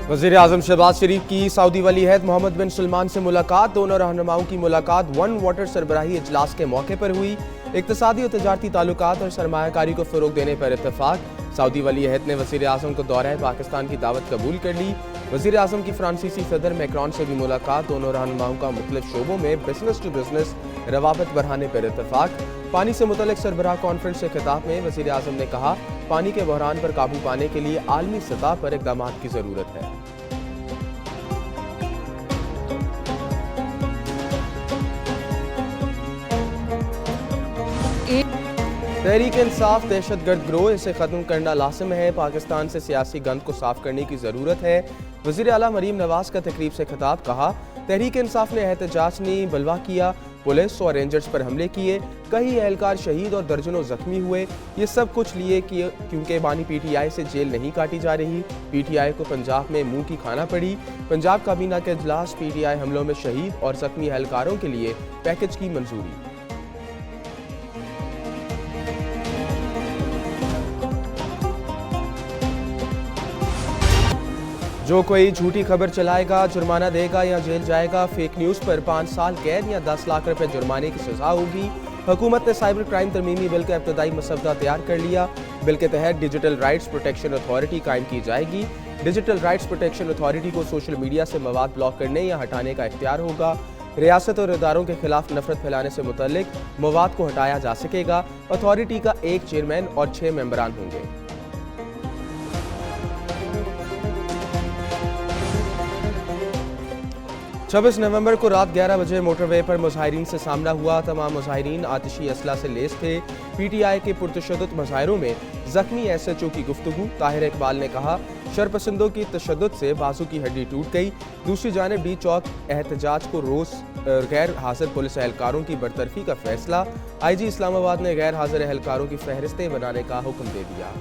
वज़ीर आज़म शहबाज शरीफ की सऊदी वली अहद मोहम्मद बिन सलमान से मुलाकात। दोनों रहनुमाओं की मुलाकात वन वाटर सरबराही इजलास के मौके पर हुई। इक़्तिसादी और तजारती ताल्लुकात और सरमायाकारी को फ़रोग़ देने पर इत्तफ़ाक़। सऊदी वली अहद ने वज़ीर आज़म को दौरा पाकिस्तान की दावत कबूल कर ली। वज़ीर आज़म की फ्रांसीसी सदर मैक्रोन से भी मुलाकात। दोनों रहनुमाओं का मुख्तलिफ शोबों में बिजनेस टू बिजनेस रवाबत बढ़ाने पर इत्तफ़ाक़। पानी से मुतल्लिक़ सरबराह कॉन्फ्रेंस से खिताब में वज़ीर आज़म ने कहा, पानी के बहरान पर काबू पाने के लिए आलमी सतह पर इक़दामात की ज़रूरत है। तहरीक इंसाफ दहशतगर्द गिरोह, इसे ख़त्म करना लाजिम है। पाकिस्तान से सियासी गंद को साफ करने की ज़रूरत है। वज़ीर आला मरीम नवाज का तकरीब से खिताब। कहा, तहरीक इंसाफ ने एहतजाज नहीं बलवा किया, पुलिस और रेंजर्स पर हमले किए, कई एहलकार शहीद और दर्जनों जख्मी हुए। ये सब कुछ लिए क्योंकि बानी PTI से जेल नहीं काटी जा रही। PTI को पंजाब में मुंह की खाना पड़ी। पंजाब काबीना के इजलास, PTI हमलों में शहीद और जख्मी एहलकारों के लिए पैकेज की मंजूरी। जो कोई झूठी खबर चलाएगा जुर्माना देगा या जेल जाएगा। फेक न्यूज़ पर 5 साल कैद या 10 लाख रुपए जुर्माने की सजा होगी। हुकूमत ने साइबर क्राइम तरमीमी बिल का इब्तदाई मसवदा तैयार कर लिया। बिल के तहत डिजिटल राइट्स प्रोटेक्शन अथॉरिटी कायम की जाएगी। डिजिटल राइट्स प्रोटेक्शन अथॉरिटी को सोशल मीडिया से मवाद ब्लॉक करने या हटाने का इख्तियार होगा। रियासत और इदारों के खिलाफ नफरत फैलाने से मुतल्लिक मवाद को हटाया जा सकेगा। अथॉरिटी का 1 चेयरमैन और 6 मेंबरान होंगे। 26 नवंबर को रात 11 बजे मोटरवे पर मुजाहिरीन से सामना हुआ। तमाम मुजाहिरीन आतिशी असला से लेस थे। PTI के पुरतशद्दुद मुजाहिरों में जख्मी SHO की गुफ्तगू। ताहिर इकबाल ने कहा, शरपसंदों की तशद्दुद से बाजू की हड्डी टूट गई। दूसरी जानिब D चौक एहतजाज को रोज गैर हाजिर पुलिस एहलकारों की बरतरफी का फैसला। IG इस्लामाबाद ने गैर हाजिर एहलकारों की फहरिस्तें बनाने का हुक्म दे दिया।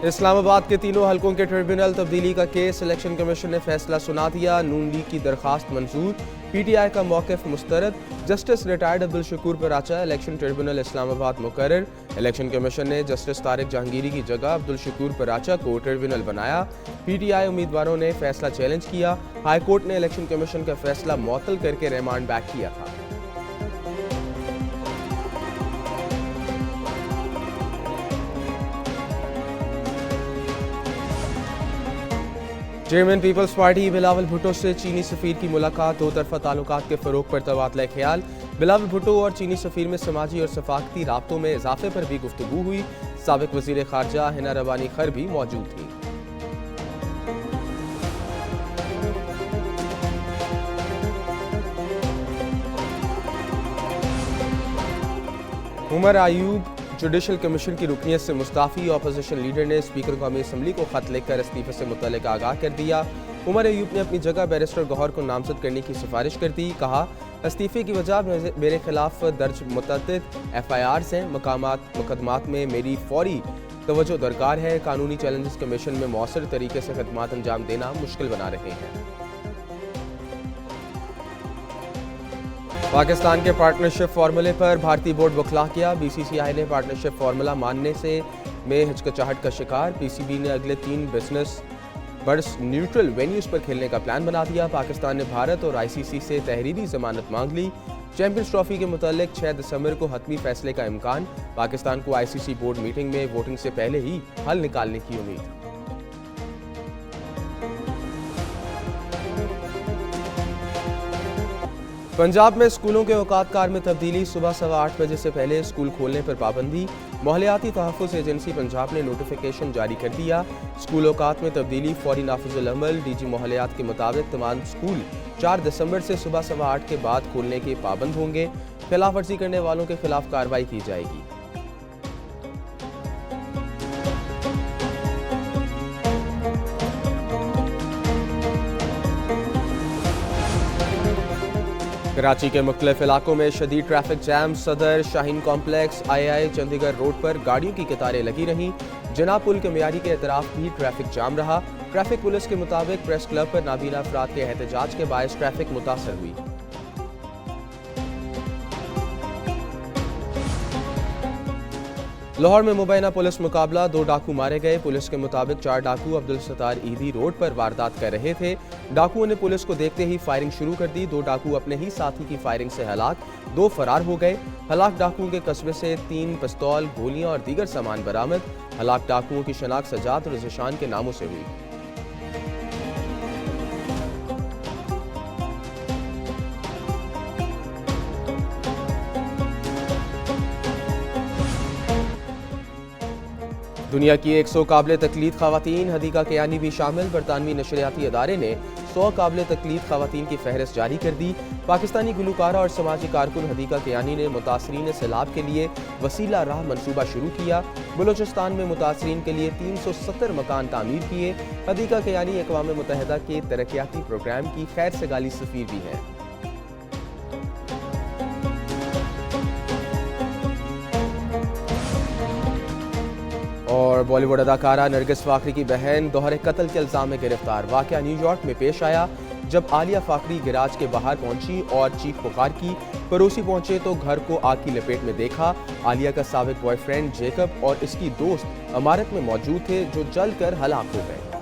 इस्लामाबाद के तीनों हलकों के ट्रिब्यूनल तब्दीली का केस, इलेक्शन कमीशन ने फैसला सुना दिया। नून लीग की दरखास्त मंजूर, PTI का मौक़िफ़ मुस्तरद। Justice retired Abdul Shakoor Paracha election tribunal Islamabad मुकर्रर। इलेक्शन कमीशन ने जस्टिस तारिक जहांगीरी की जगह अब्दुल शकूर पराचा को ट्रिब्यूनल बनाया। PTI उम्मीदवारों ने फैसला चैलेंज किया। हाई कोर्ट ने इलेक्शन कमीशन का फैसला मुअत्तल करके रिमांड बैक किया था। Chairman Peoples Party Bilawal Bhutto से चीनी सफीर की मुलाकात। दो तरफा ताल्लुकात के फ़रोग़ पर तबादला ख्याल। बिलावल भुट्टो और चीनी सफीर में समाजी और सफाकती राब्तों में इजाफे पर भी गुफ्तगू हुई। साबिक वज़ीर ख़ारजा हिना रबानी खर भी मौजूद थी। उमर आयूब जुडिशल कमीशन की रुकनियत से मुस्ताफ़ी। अपोजिशन लीडर ने स्पीकर कौमी असम्बली को खत लिखकर इस्तीफे से मुतल्लिक़ आगाह कर दिया। उमर अयूब ने अपनी जगह बैरिस्टर गौहर को नामजद करने की सिफारिश कर दी। कहा, इस्तीफे की वजह मेरे खिलाफ दर्ज मुतअद्दिद FIRs हैं। मुकदमात में मेरी फौरी तवज्जो दरकार है। कानूनी चैलेंजेस कमीशन में मौसर तरीके से खदमात अंजाम देना मुश्किल बना रहे हैं। पाकिस्तान के पार्टनरशिप फार्मूले पर भारतीय बोर्ड बौखला गया। BCCI ने पार्टनरशिप फार्मूला मानने से में हिचकिचाहट का शिकार। PCB ने अगले 3 बिजनेस बर्ड्स न्यूट्रल वेन्यूज पर खेलने का प्लान बना दिया। पाकिस्तान ने भारत और ICC से तहरीरी जमानत मांग ली। चैंपियंस ट्रॉफी के मुतालिक 6 दिसंबर को हतमी फैसले का इम्कान। पाकिस्तान को ICC बोर्ड मीटिंग में वोटिंग से पहले ही हल निकालने की उम्मीद। पंजाब में स्कूलों के औकात कार में तब्दीली। सुबह 8:15 बजे से पहले स्कूल खोलने पर पाबंदी। माहौलियाती तहफ़्फ़ुज़ एजेंसी पंजाब ने नोटिफिकेशन जारी कर दिया। स्कूल औकात में तब्दीली फौरी नाफिजुल अमल। DG माहौलियात के मुताबिक तमाम स्कूल 4 दिसंबर से सुबह 8:15 के बाद खोलने के पाबंद होंगे। खिलाफ वर्जी करने वालों के खिलाफ कार्रवाई की जाएगी। कराची के मुख्तलिफ इलाकों में शदीद ट्रैफिक जैम। सदर, Shaheen complex, II, Chandigarh road पर गाड़ियों की कतारें लगी रहीं। जना पुल के मियारी के एतराफ भी ट्रैफिक जाम रहा। ट्रैफिक पुलिस के मुताबिक प्रेस क्लब पर नाबीना अफराद के एहतजाज के बायस ट्रैफिक मुतासर हुई। लाहौर में मुबैना पुलिस मुकाबला, 2 डाकू मारे गए। पुलिस के मुताबिक 4 डाकू अब्दुल सत्तार ईदी रोड पर वारदात कर रहे थे। डाकुओं ने पुलिस को देखते ही फायरिंग शुरू कर दी। 2 डाकू अपने ही साथी की फायरिंग से हलाक, 2 फरार हो गए। हलाक डाकुओं के कस्बे से 3 पिस्तौल, गोलियां और दीगर सामान बरामद। हलाक डाकुओं की शनाख्त सजाद और ज़िशान के नामों से हुई। दुनिया की 100 काबिल तकलीद ख़वातीन, हदीका कियानी भी शामिल। बरतानवी नशरियाती अदारे ने 100 काबिल तकलीद ख़वातीन की फहरिस्त जारी कर दी। पाकिस्तानी गुलकारा और समाजी कारकुन हदीका कियानी ने मुतासरीन सैलाब के लिए वसीला राह मनसूबा शुरू किया। बलूचिस्तान में मुतासरीन के लिए 370 मकान तामीर किए। हदीका कियानी अक़वाम मुत्तहिदा के तरक्याती प्रोग्राम की खैर सगाली सफ़ीर भी हैं। और बॉलीवुड अदाकारा नरगिस फाखरी की बहन दोहरे कत्ल के इल्जाम में गिरफ्तार। वाक़या न्यूयॉर्क में पेश आया जब आलिया फाखरी गैराज के बाहर पहुंची और चीख पुकार की। पड़ोसी पहुंचे तो घर को आग की लपेट में देखा। आलिया का साबिक बॉयफ्रेंड जेकब और इसकी दोस्त इमारत में मौजूद थे, जो जलकर हलाक हो गए।